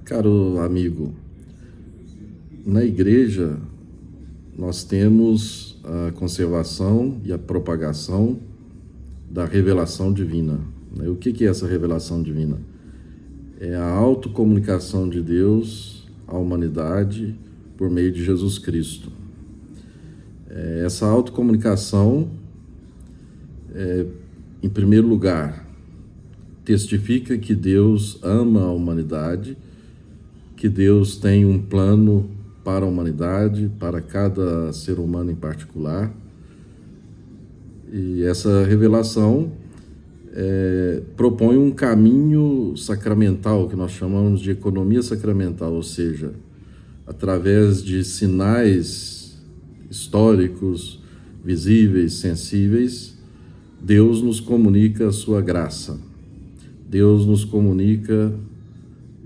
Caro amigo, na igreja nós temos a conservação e a propagação da revelação divina. O que é essa revelação divina? É a autocomunicação de Deus à humanidade por meio de Jesus Cristo. Essa autocomunicação, em primeiro lugar, testifica que Deus ama a humanidade, que Deus tem um plano para a humanidade, para cada ser humano em particular. E essa revelação propõe um caminho sacramental, que nós chamamos de economia sacramental, ou seja, através de sinais históricos, visíveis, sensíveis, Deus nos comunica a sua graça. Deus nos comunica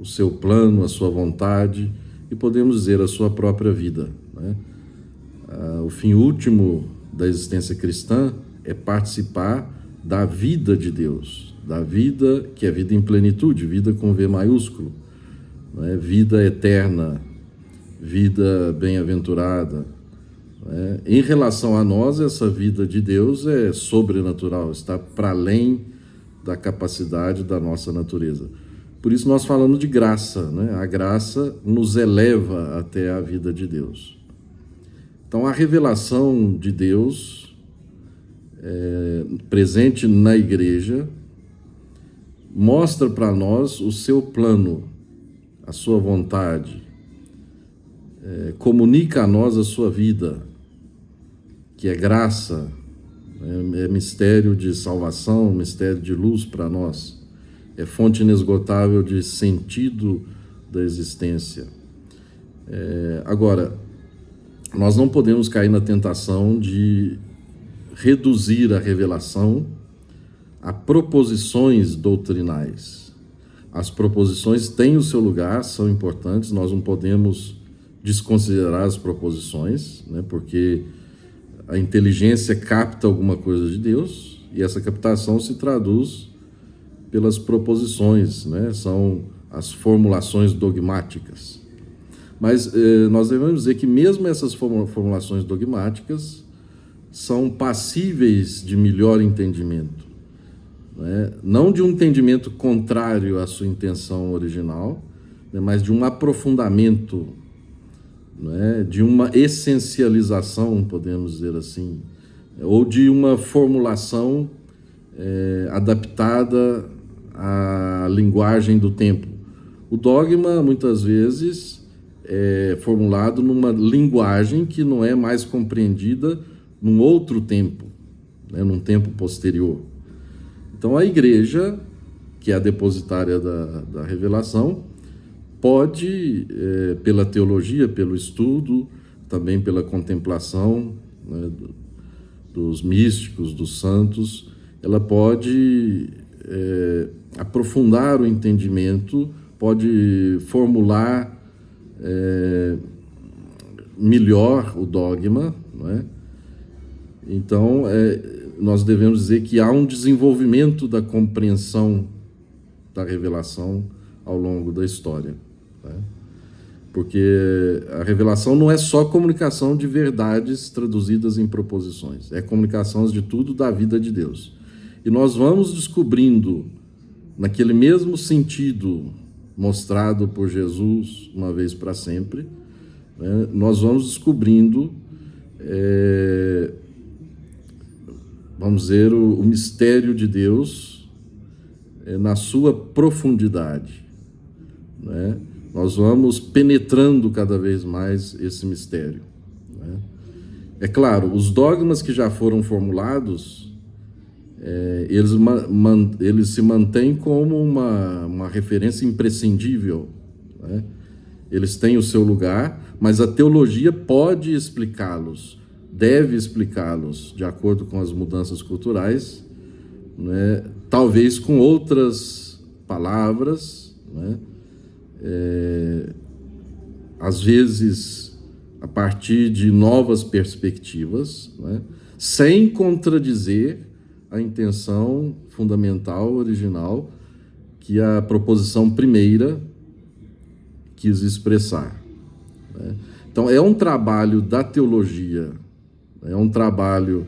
o seu plano, a sua vontade e, podemos dizer, a sua própria vida, né? O fim último da existência cristã é participar da vida de Deus, da vida que é vida em plenitude, vida com V maiúsculo, né? Vida eterna, vida bem-aventurada, né? Em relação a nós, essa vida de Deus é sobrenatural, está para além da capacidade da nossa natureza. Por isso nós falamos de graça, né? A graça nos eleva até a vida de Deus. Então a revelação de Deus presente na igreja mostra para nós o seu plano, a sua vontade, comunica a nós a sua vida, que é graça, é mistério de salvação, mistério de luz para nós. É fonte inesgotável de sentido da existência. Agora, nós não podemos cair na tentação de reduzir a revelação a proposições doutrinais. As proposições têm o seu lugar, são importantes, nós não podemos desconsiderar as proposições, né, porque a inteligência capta alguma coisa de Deus e essa captação se traduz pelas proposições, né? São as formulações dogmáticas. Mas nós devemos dizer que mesmo essas formulações dogmáticas são passíveis de melhor entendimento, né? Não de um entendimento contrário à sua intenção original, né? Mas de um aprofundamento, né? De uma essencialização, podemos dizer assim, ou de uma formulação adaptada à linguagem do tempo. O dogma, muitas vezes, é formulado numa linguagem que não é mais compreendida num outro tempo, né, num tempo posterior. Então, a igreja, que é a depositária da revelação, pode, pela teologia, pelo estudo, também pela contemplação, né, dos místicos, dos santos, ela pode aprofundar o entendimento, pode formular melhor o dogma, não é? Então, nós devemos dizer que há um desenvolvimento da compreensão da revelação ao longo da história, né? Porque a revelação não é só comunicação de verdades traduzidas em proposições, é comunicação de tudo da vida de Deus. E nós vamos descobrindo, naquele mesmo sentido mostrado por Jesus uma vez para sempre, né, nós vamos descobrindo, vamos dizer, o mistério de Deus na sua profundidade, né? Nós vamos penetrando cada vez mais esse mistério, né? É claro, os dogmas que já foram formulados, eles se mantêm como uma referência imprescindível, né? Eles têm o seu lugar, mas a teologia pode explicá-los, deve explicá-los de acordo com as mudanças culturais, né? Talvez com outras palavras, né? Às vezes a partir de novas perspectivas, né? Sem contradizer a intenção fundamental, original, que a proposição primeira quis expressar, né? Então, é um trabalho da teologia, é um trabalho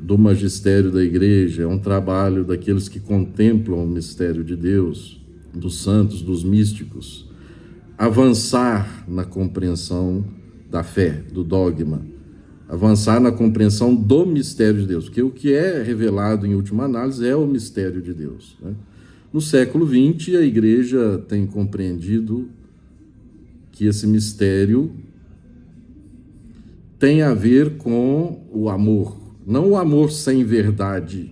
do magistério da igreja, é um trabalho daqueles que contemplam o mistério de Deus, dos santos, dos místicos, avançar na compreensão da fé, do dogma, avançar na compreensão do mistério de Deus, porque o que é revelado em última análise é o mistério de Deus, né? No século XX, a igreja tem compreendido que esse mistério tem a ver com o amor, não o amor sem verdade,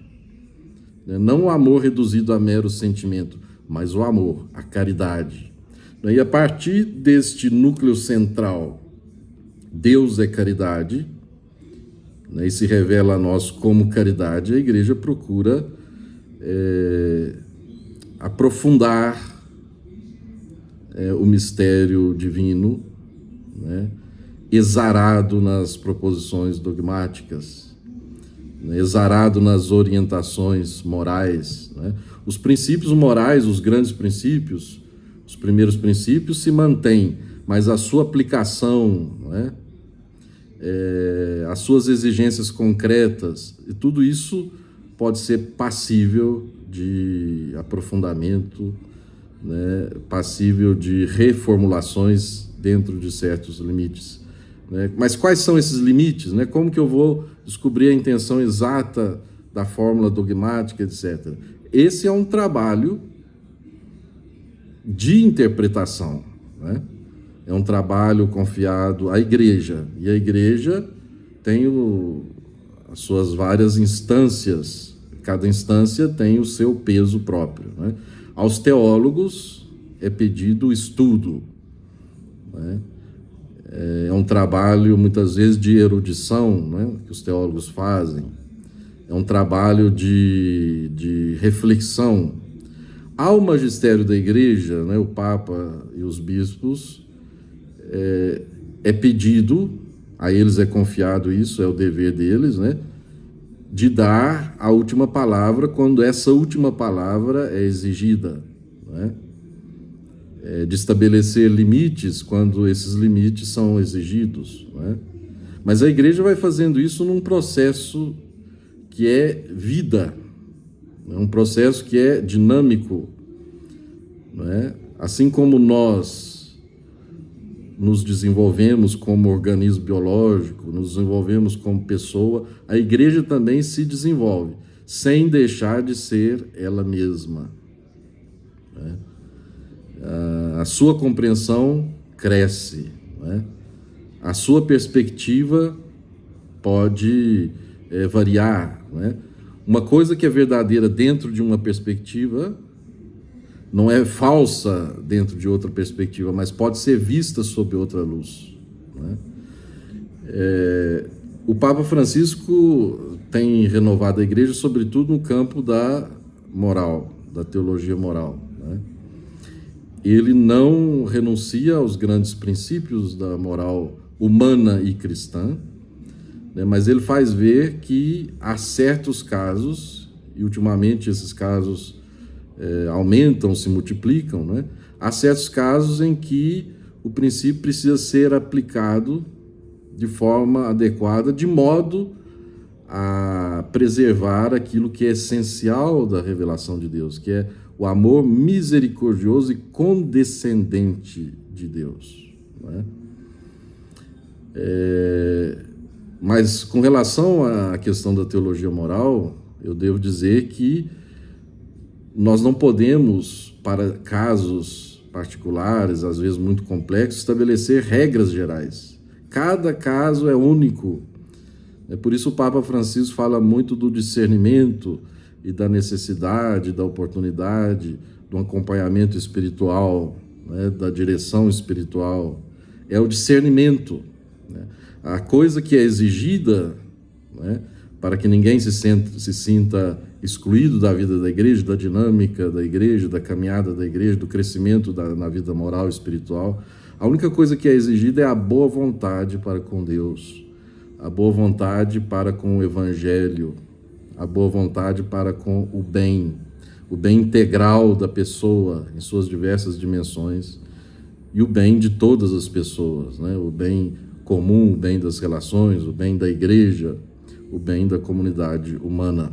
né? Não o amor reduzido a mero sentimento, mas o amor, a caridade. E a partir deste núcleo central, Deus é caridade, né, e se revela a nós como caridade, a igreja procura aprofundar o mistério divino, né, exarado nas proposições dogmáticas, né, exarado nas orientações morais, né. Os princípios morais, os grandes princípios, os primeiros princípios se mantêm, mas a sua aplicação, né, as suas exigências concretas, e tudo isso pode ser passível de aprofundamento, né, passível de reformulações dentro de certos limites, né? Mas quais são esses limites, né? Como que eu vou descobrir a intenção exata da fórmula dogmática, etc.? Esse é um trabalho de interpretação, né? É um trabalho confiado à igreja, e a igreja tem as suas várias instâncias, cada instância tem o seu peso próprio, né? Aos teólogos é pedido estudo, né? É um trabalho, muitas vezes, de erudição, né, que os teólogos fazem. É um trabalho de reflexão. Ao magistério da igreja, né, o Papa e os bispos, é pedido, a eles é confiado isso, é o dever deles, né, de dar a última palavra quando essa última palavra é exigida, né? De estabelecer limites quando esses limites são exigidos, né? Mas a igreja vai fazendo isso num processo que é vida, é um processo que é dinâmico, né? Assim como nós nos desenvolvemos como organismo biológico, nos desenvolvemos como pessoa, a igreja também se desenvolve, sem deixar de ser ela mesma, né? A sua compreensão cresce, né? A sua perspectiva pode variar, né? Uma coisa que é verdadeira dentro de uma perspectiva não é falsa dentro de outra perspectiva, mas pode ser vista sob outra luz, né? O Papa Francisco tem renovado a igreja, sobretudo no campo da moral, da teologia moral, né? Ele não renuncia aos grandes princípios da moral humana e cristã, né, mas ele faz ver que há certos casos, e ultimamente esses casos aumentam, se multiplicam, né? Há certos casos em que o princípio precisa ser aplicado de forma adequada, de modo a preservar aquilo que é essencial da revelação de Deus, que é o amor misericordioso e condescendente de Deus, né? Mas com relação à questão da teologia moral, eu devo dizer que nós não podemos, para casos particulares, às vezes muito complexos, estabelecer regras gerais. Cada caso é único. Por isso o Papa Francisco fala muito do discernimento e da necessidade, da oportunidade, do acompanhamento espiritual, né, da direção espiritual. É o discernimento, né? A coisa que é exigida, né, para que ninguém se sinta excluído da vida da igreja, da dinâmica da igreja, da caminhada da igreja, do crescimento na vida moral e espiritual. A única coisa que é exigida é a boa vontade para com Deus, a boa vontade para com o Evangelho, a boa vontade para com o bem. o bem integral da pessoa em suas diversas dimensões e o bem de todas as pessoas, né? O bem comum, o bem das relações, o bem da igreja, o bem da comunidade humana.